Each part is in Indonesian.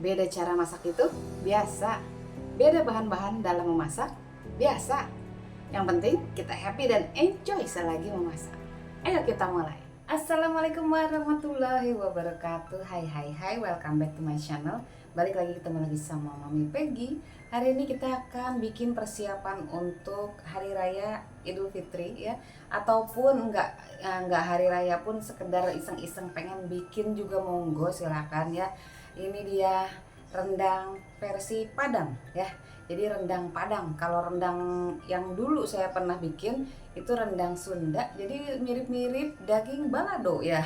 Beda cara masak itu biasa. Beda bahan-bahan dalam memasak biasa. Yang penting kita happy dan enjoy selagi memasak. Ayo kita mulai. Assalamualaikum warahmatullahi wabarakatuh. Hai, welcome back to my channel. Balik lagi ketemu lagi sama Mami Peggy. Hari ini kita akan bikin persiapan untuk hari raya Idul Fitri ya, ataupun nggak hari raya pun sekedar iseng-iseng pengen bikin juga monggo silakan ya. Ini dia rendang versi Padang ya. Jadi rendang Padang. Kalau rendang yang dulu saya pernah bikin itu rendang Sunda. Jadi mirip-mirip daging balado ya.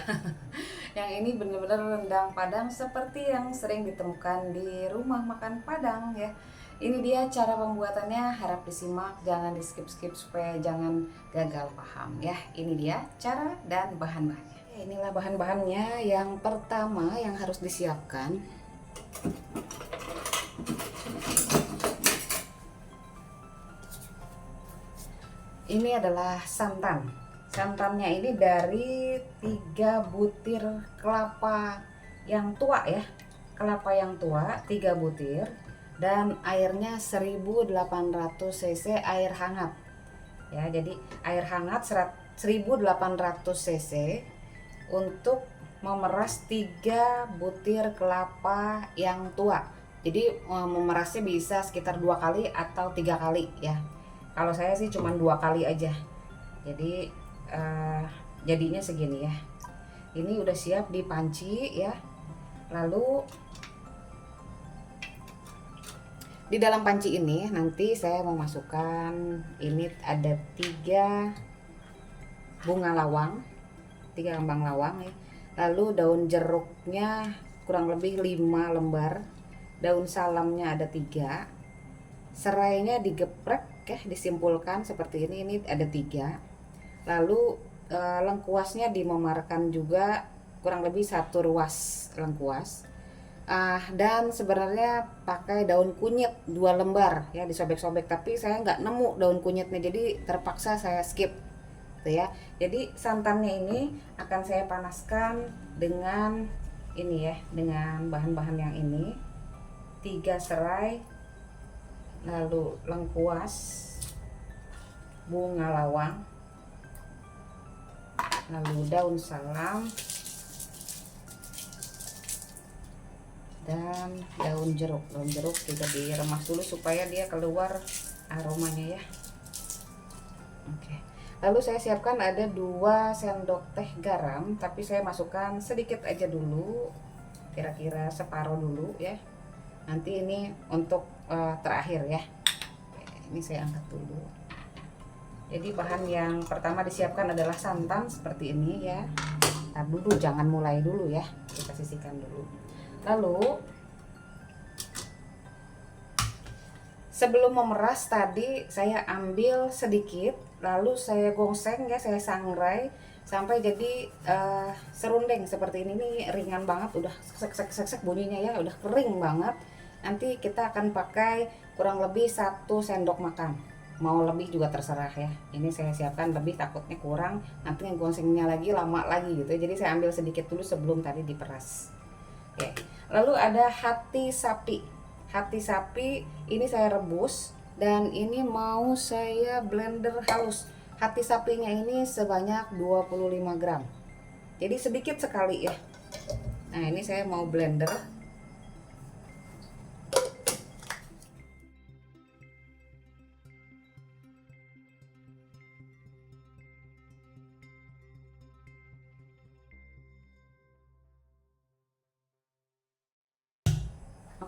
Yang ini benar-benar rendang Padang seperti yang sering ditemukan di rumah makan Padang ya. Ini dia cara pembuatannya, harap disimak, jangan di skip-skip supaya jangan gagal paham ya. Ini dia cara dan bahan-bahannya. Inilah bahan-bahannya. Yang pertama yang harus disiapkan, ini adalah santan. Santannya ini dari 3 butir kelapa yang tua ya. Kelapa yang tua 3 butir dan airnya 1800 cc air hangat. Ya, jadi air hangat 1800 cc untuk memeras 3 butir kelapa yang tua. Jadi memerasnya bisa sekitar 2 kali atau 3 kali ya. Kalau saya sih cuma 2 kali aja. Jadi jadinya segini ya. Ini udah siap di panci ya. Lalu di dalam panci ini nanti saya mau masukkan, ini ada 3 bunga lawang, 3 kembang lawang ya. Lalu daun jeruknya kurang lebih 5 lembar. Daun salamnya ada 3. Serainya digeprek ya, disimpulkan seperti ini ada 3. Lalu lengkuasnya dimemarkan juga kurang lebih 1 ruas lengkuas. Dan sebenarnya pakai daun kunyit 2 lembar ya, disobek-sobek, tapi saya nggak nemu daun kunyitnya, jadi terpaksa saya skip gitu ya. Jadi santannya ini akan saya panaskan dengan ini ya, dengan bahan-bahan yang ini, 3 serai, lalu lengkuas, bunga lawang, lalu daun salam, dan daun jeruk. Daun jeruk juga diremas dulu supaya dia keluar aromanya ya. Oke. Lalu saya siapkan ada 2 sendok teh garam, tapi saya masukkan sedikit aja dulu, kira-kira separuh dulu ya. Nanti ini untuk terakhir ya. Ini saya angkat dulu. Jadi bahan yang pertama disiapkan adalah santan seperti ini ya. Ntar dulu, jangan mulai dulu ya, kita sisihkan dulu. Lalu sebelum memeras tadi saya ambil sedikit, lalu saya gongseng ya, saya sangrai sampai jadi serundeng seperti ini. Nih ringan banget, udah sek bunyinya ya, udah kering banget. Nanti kita akan pakai kurang lebih 1 sendok makan, mau lebih juga terserah ya. Ini saya siapkan lebih, takutnya kurang nanti ngegonsengnya lagi lama lagi gitu. Jadi saya ambil sedikit dulu sebelum tadi diperas. Oke. Lalu ada hati sapi. Hati sapi ini saya rebus dan ini mau saya blender halus. Hati sapinya ini sebanyak 25 gram. Jadi sedikit sekali ya. Nah, ini saya mau blender.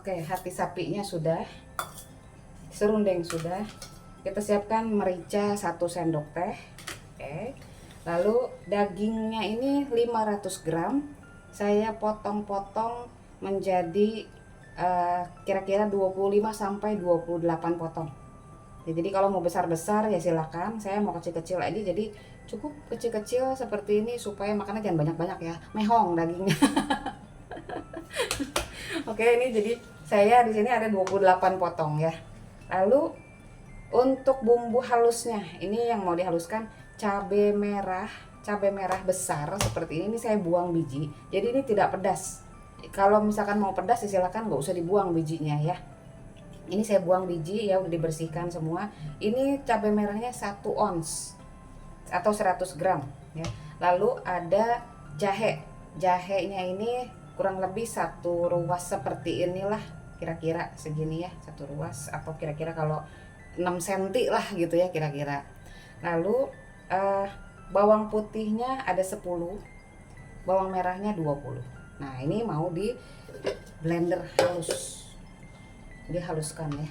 Oke, hati sapinya sudah, serundeng sudah. Kita siapkan merica 1 sendok teh. Oke. Lalu dagingnya ini 500 gram. Saya potong-potong menjadi kira-kira 25 sampai 28 potong. Ya, jadi kalau mau besar-besar ya silakan. Saya mau kecil-kecil aja, jadi cukup kecil-kecil seperti ini supaya makannya jangan banyak-banyak ya. Mehong dagingnya. Oke, ini jadi saya di sini ada 28 potong ya. Lalu untuk bumbu halusnya, ini yang mau dihaluskan cabai merah besar seperti ini saya buang biji. Jadi ini tidak pedas. Kalau misalkan mau pedas silakan, nggak usah dibuang bijinya ya. Ini saya buang biji ya, udah dibersihkan semua. Ini cabai merahnya 1 ons atau 100 gram ya. Lalu ada jahe. Jahenya ini kurang lebih 1 ruas seperti inilah, kira-kira segini ya, 1 ruas atau kira-kira kalau 6 cm lah gitu ya kira-kira. Lalu bawang putihnya ada 10, bawang merahnya 20. Nah, ini mau di blender halus, dihaluskan ya.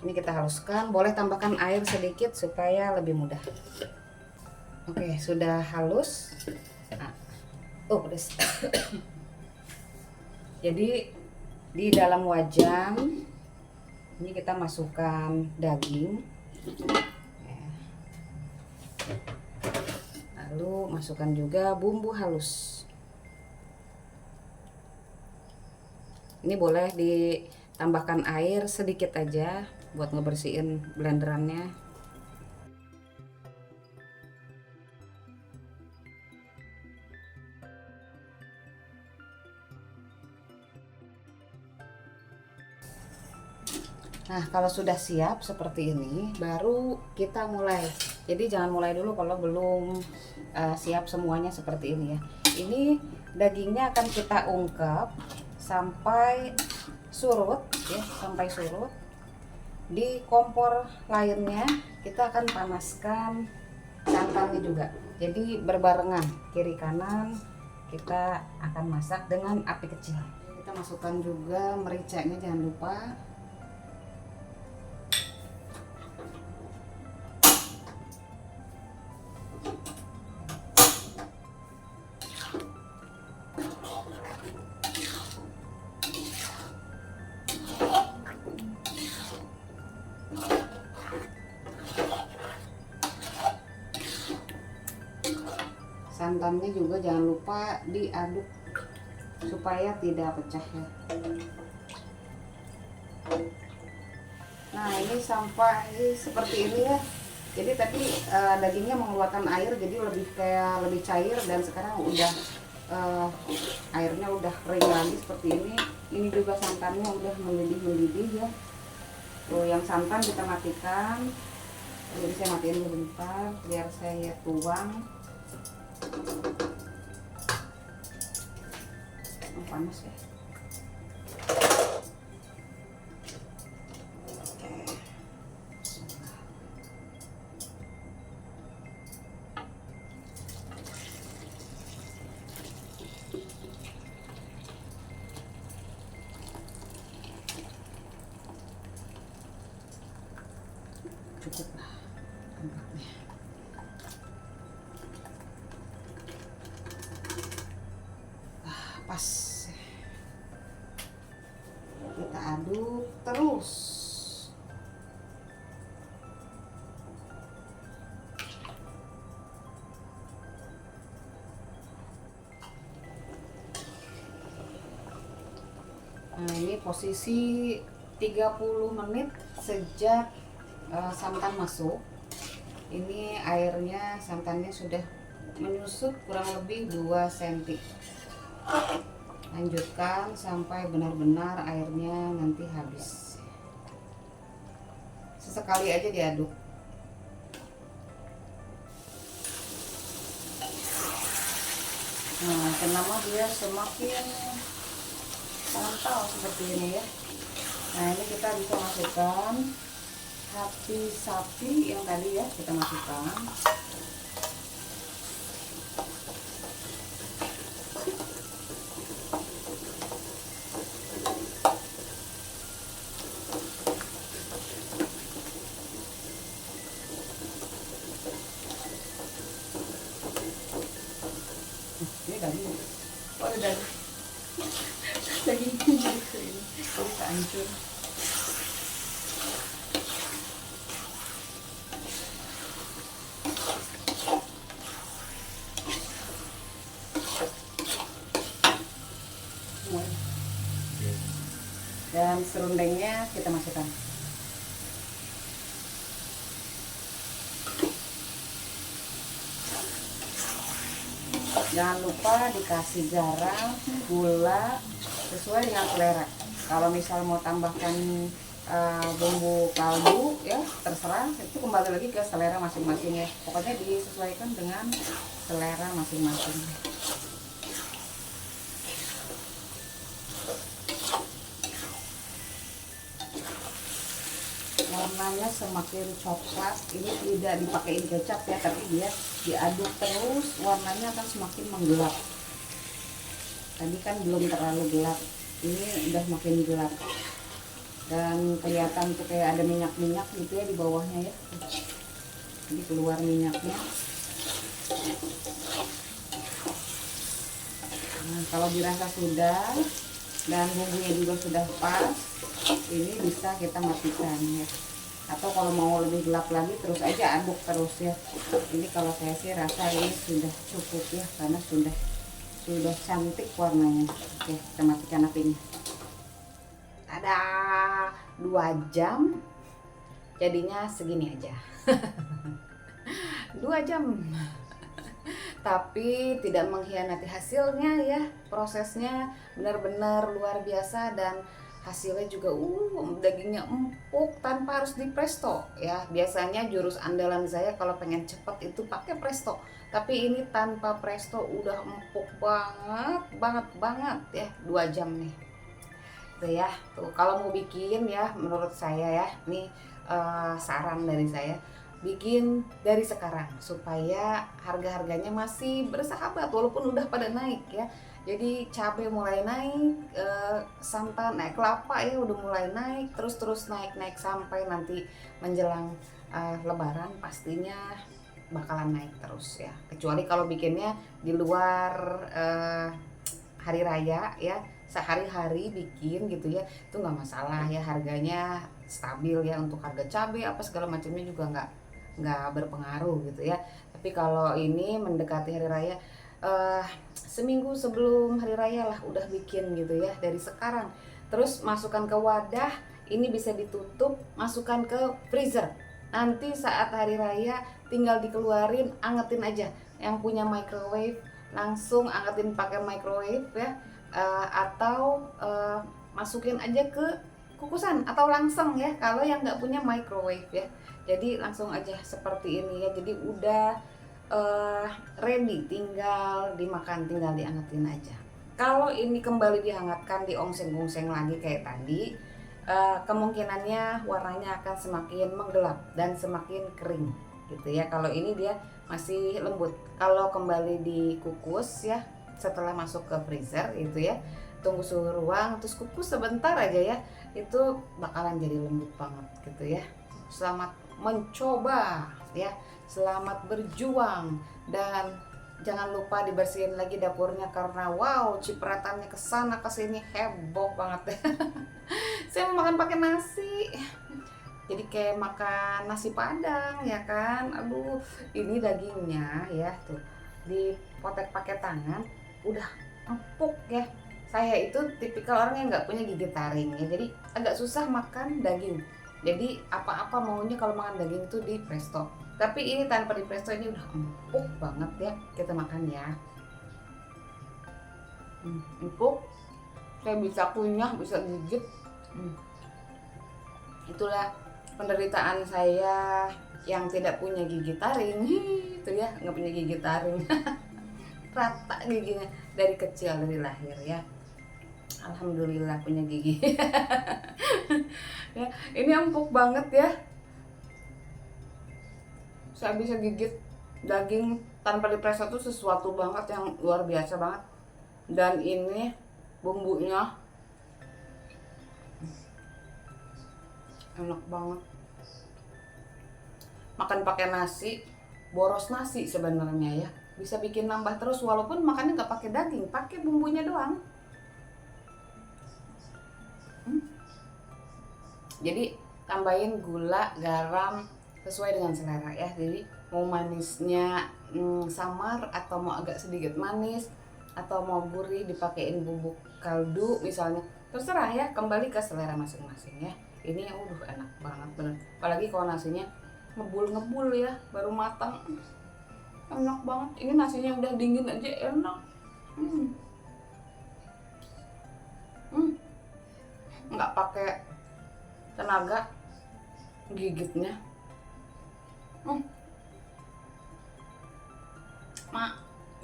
Ini kita haluskan, boleh tambahkan air sedikit supaya lebih mudah. Oke, sudah halus. Nah, pedes. Jadi di dalam wajan ini kita masukkan daging, lalu masukkan juga bumbu halus. Ini boleh ditambahkan air sedikit aja buat ngebersihin blenderannya. Nah, kalau sudah siap seperti ini, baru kita mulai. Jadi jangan mulai dulu kalau belum siap semuanya seperti ini ya. Ini dagingnya akan kita ungkep sampai surut ya, sampai surut. Di kompor lainnya kita akan panaskan santannya juga. Jadi berbarengan, kiri kanan kita akan masak dengan api kecil. Kita masukkan juga mericanya, jangan lupa. Santannya juga jangan lupa diaduk supaya tidak pecah ya. Nah, ini sampai seperti ini ya. Jadi tadi dagingnya mengeluarkan air, jadi lebih cair, dan sekarang udah airnya udah kering lagi seperti ini. Ini juga santannya udah mendidih ya. Tuh, yang santan kita matikan. Jadi saya matiin dulu bentar biar saya tuang. Panas ya. Cukup lah tempatnya. Pas, kita aduk terus. Nah, ini posisi 30 menit sejak santan masuk. Ini airnya, santannya sudah menyusut kurang lebih 2 cm. Lanjutkan sampai benar-benar airnya nanti habis. Sesekali aja diaduk. Nah, kenapa dia semakin kental seperti ini ya. Nah, ini kita bisa masukkan hati sapi yang tadi ya, kita masukkan. Ini daging, oh ada dagingnya jadi ini, jadi hancur. semuanya. Dan serundengnya kita masukkan. Jangan lupa dikasih garam, gula sesuai dengan selera. Kalau misal mau tambahkan bumbu kaldu ya terserah, itu kembali lagi ke selera masing-masing ya. Pokoknya disesuaikan dengan selera masing-masing. Warnanya semakin coklat, ini tidak dipakein kecap ya, tapi dia diaduk terus, warnanya akan semakin menggelap. Tadi kan belum terlalu gelap, ini udah makin gelap dan kelihatan tuh kayak ada minyak-minyak gitu ya di bawahnya ya. Jadi keluar minyaknya. Nah, kalau dirasa sudah dan bumbunya juga sudah pas, ini bisa kita matikan ya. Atau kalau mau lebih gelap lagi terus aja aduk terus ya. Ini kalau saya sih rasa ini sudah cukup ya, karena sudah cantik warnanya. Oke, kita matikan apinya. Ada 2 jam jadinya segini aja. 2 jam tapi tidak mengkhianati hasilnya ya. Prosesnya benar-benar luar biasa dan hasilnya juga dagingnya empuk tanpa harus di presto ya. Biasanya jurus andalan saya kalau pengen cepat itu pakai presto, tapi ini tanpa presto udah empuk banget ya. 2 jam nih tuh ya. Tuh kalau mau bikin ya, menurut saya ya, nih saran dari saya, bikin dari sekarang supaya harga-harganya masih bersahabat walaupun udah pada naik ya. Jadi cabai mulai naik, santan naik, kelapa ya udah mulai naik, terus naik sampai nanti menjelang lebaran pastinya bakalan naik terus ya. Kecuali kalau bikinnya di luar hari raya ya, sehari-hari bikin gitu ya, itu nggak masalah ya, harganya stabil ya. Untuk harga cabai apa segala macamnya juga nggak berpengaruh gitu ya. Tapi kalau ini mendekati hari raya, seminggu sebelum hari raya lah udah bikin gitu ya dari sekarang. Terus masukkan ke wadah, ini bisa ditutup, masukkan ke freezer. Nanti saat hari raya tinggal dikeluarin, angetin aja. Yang punya microwave langsung angetin pakai microwave ya, atau masukin aja ke kukusan atau langsung ya kalau yang nggak punya microwave ya. Jadi langsung aja seperti ini ya. Jadi udah ready, tinggal dimakan, tinggal diangetin aja. Kalau ini kembali dihangatkan, diongseng-ongseng lagi kayak tadi, kemungkinannya warnanya akan semakin menggelap dan semakin kering gitu ya. Kalau ini dia masih lembut. Kalau kembali dikukus ya setelah masuk ke freezer gitu ya, tunggu suhu ruang terus kukus sebentar aja ya, itu bakalan jadi lembut banget gitu ya. Selamat mencoba ya, selamat berjuang, dan jangan lupa dibersihin lagi dapurnya karena wow, cipratannya kesana kesini heboh banget. Saya mau makan pakai nasi, jadi kayak makan nasi padang ya kan. Aduh, ini dagingnya ya tuh dipotek pakai tangan udah empuk ya. Saya itu tipikal orang yang nggak punya gigi taring ya, jadi agak susah makan daging. Jadi apa-apa maunya kalau makan daging itu di presto. Tapi ini tanpa di presto ini udah empuk banget ya. Kita makan ya. Empuk. Saya bisa kunyah, bisa gigit. Itulah penderitaan saya yang tidak punya gigi taring. Itu ya, nggak punya gigi taring. Rata giginya dari kecil, dari lahir ya. Alhamdulillah punya gigi. Ya, ini empuk banget ya. Saya bisa gigit daging tanpa dipresto tuh sesuatu banget yang luar biasa banget. Dan ini bumbunya enak banget. Makan pakai nasi, boros nasi sebenarnya ya. Bisa bikin nambah terus walaupun makannya nggak pakai daging, pakai bumbunya doang. Jadi tambahin gula, garam sesuai dengan selera ya. Jadi mau manisnya samar atau mau agak sedikit manis atau mau gurih dipakein bubuk kaldu misalnya, terserah ya, kembali ke selera masing-masing ya. Ini enak banget bener, apalagi kalau nasinya ngebul ya, baru matang, enak banget. Ini nasinya udah dingin aja enak. Nggak pakai tenaga gigitnya.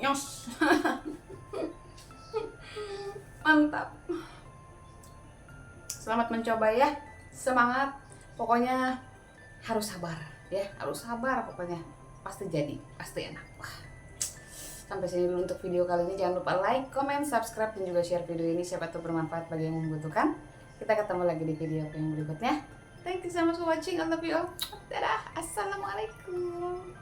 Nyos. Mantap. Selamat mencoba ya. Semangat. Pokoknya harus sabar ya, harus sabar pokoknya. Pasti jadi, pasti enak. Wah. Sampai sini dulu untuk video kali ini. Jangan lupa like, comment, subscribe, dan juga share video ini. Siapa tahu bermanfaat bagi yang membutuhkan. Kita ketemu lagi di video yang berikutnya. Thank you so much for watching. I love you all. Dadah. Assalamualaikum.